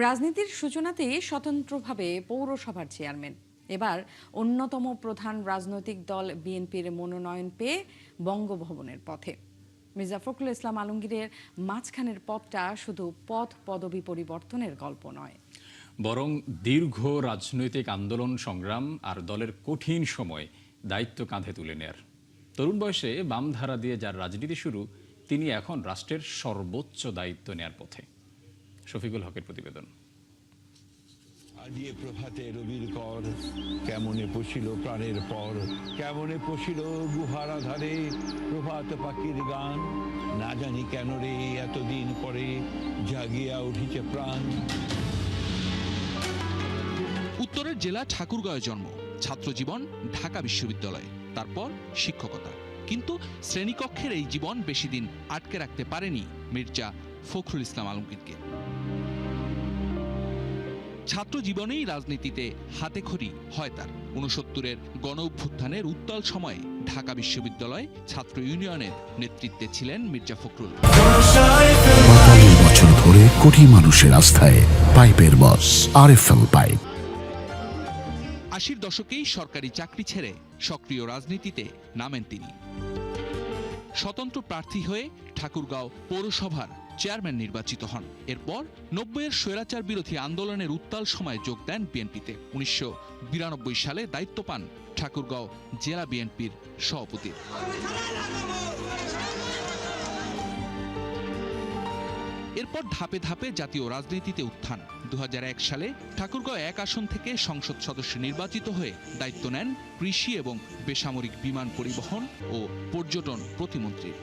রাজনীতির সূচনাতেই স্বতন্ত্রভাবে পৌরসভার চেয়ারম্যান। এবার অন্যতম প্রধান রাজনৈতিক দল বিএনপির মনোনয়ন পেয়ে বঙ্গভবনের পথে। মির্জা ফখরুল ইসলাম আলমগীরের মাঝখানের পথটা শুধু পদ পদবি পরিবর্তনের গল্প নয়, বরং দীর্ঘ রাজনৈতিক আন্দোলন সংগ্রাম আর দলের কঠিন সময় দায়িত্ব কাঁধে তুলে নেয়ার। তরুণ বয়সে বামধারা দিয়ে যার রাজনীতি শুরু, তিনি এখন রাষ্ট্রের সর্বোচ্চ দায়িত্ব নেয়ার পথে। শফিকুল হকের প্রতিবেদন। আজিয়ে প্রভাতে রবির কর, কেমনে পশিল প্রাণের পর, কেমনে পশিল গুহার আধারে প্রভাত পাখির গান, না জানি কেন রে এতদিন পরে জাগিয়া উঠিছে প্রাণ। উত্তরের জেলা ঠাকুরগাঁয়ে জন্ম, ছাত্রজীবন ঢাকা বিশ্ববিদ্যালয়ে, তারপর শিক্ষকতা। কিন্তু শ্রেণীকক্ষের এই জীবন বেশি দিন আটকে রাখতে পারেনি মির্জা ফখরুল ইসলাম আলমগীরকে। ছাত্র জীবনেই রাজনীতিতে হাতেখড়ি হয় তার। ৬৯-এর গণ অভ্যুত্থানের উত্তাল সময়ে ঢাকা বিশ্ববিদ্যালয় ছাত্র ইউনিয়নের নেতৃত্বে ছিলেন মির্জা ফখরুল। ৪৫ বছর ধরে কোটি মানুষের আস্থায় পাইপের বস আরএফএল পাইপ। ৮০-র দশকেই সরকারি চাকরি ছেড়ে সক্রিয় রাজনীতিতে নামেন তিনি। স্বতন্ত্র প্রার্থী হয়ে ঠাকুরগাঁও পৌরসভার চেয়ারম্যান নির্বাচিত হন। এরপর ৯০-এর স্বৈরাচার বিরোধী আন্দোলনের উত্তাল সময়ে যোগ দেন বিএনপিতে। ১৯৯২ সালে দায়িত্ব পান ঠাকুরগাঁও জেলা বিএনপির সভাপতির। এরপর ধাপে ধাপে জাতীয় রাজনীতিতে উত্থান। ২০০১ সালে ঠাকুরগাঁও ১ আসন থেকে সংসদ সদস্য নির্বাচিত হয়ে দায়িত্ব নেন কৃষি এবং বেসামরিক বিমান পরিবহন ও পর্যটন প্রতিমন্ত্রী।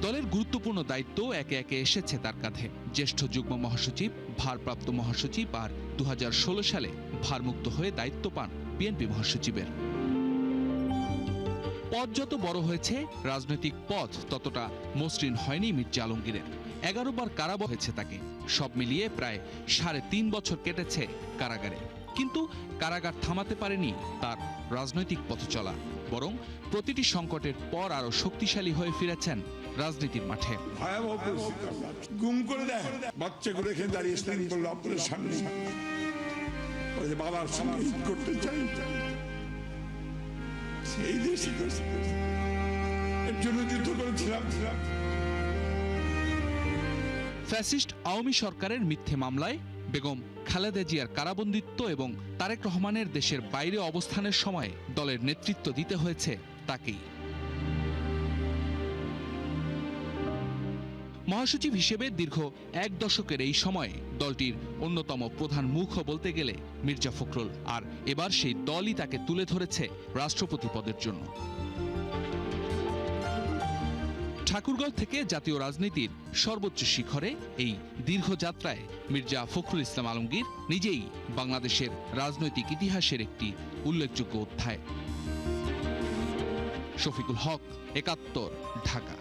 দলের গুরুত্বপূর্ণ দায়িত্ব একে একে এসেছে তার কাঁধে। জ্যেষ্ঠ যুগ্ম মহাসচিব, ভারপ্রাপ্ত মহাসচিব আর ২০১৬ সালে ভারমুক্ত হয়ে দায়িত্ব পান বিএনপি মহাসচিবের। পদ যত বড় হয়েছে, রাজনৈতিক পথ ততটা মসৃণ হয়নি মির্জা আলমগীরের। ১১ বার কারাবাস হয়েছে তাকে। সব মিলিয়ে প্রায় ৩.৫ বছর কেটেছে কারাগারে। কিন্তু কারাগার থামাতে পারেনি তার রাজনৈতিক পথ চলা, বরং প্রতিটি সংকটের পর আরো শক্তিশালী হয়ে ফিরেছেন রাজনীতির মাঠে। গুম করে দেয় বাচ্চাগুলো এখানে দাঁড়িয়ে বলল আপনার সামনে বাবার সঙ্গে করতে চাই, সেই দেশে এর জন্য যুদ্ধ করেছিলাম। ফ্যাসিস্ট আওয়ামী সরকারের মিথ্যে মামলায় বেগম খালেদা জিয়ার কারাবন্দিত্ব এবং তারেক রহমানের দেশের বাইরে অবস্থানের সময় দলের নেতৃত্ব দিতে হয়েছে তাকেই। মহাসচিব হিসেবে দীর্ঘ ১ দশকের এই সময়ে দলটির অন্যতম প্রধান মুখ বলতে গেলে মির্জা ফখরুল, আর এবার সেই দলই তাকে তুলে ধরেছে রাষ্ট্রপতি পদের জন্য। ঠাকুরগাঁও থেকে জাতীয় রাজনীতির সর্বোচ্চ শিখরে এই দীর্ঘ যাত্রায় মির্জা ফখরুল ইসলাম আলমগীর নিজেই বাংলাদেশের রাজনৈতিক ইতিহাসের একটি উল্লেখযোগ্য অধ্যায়। শফিকুল হক, ৭১, ঢাকা।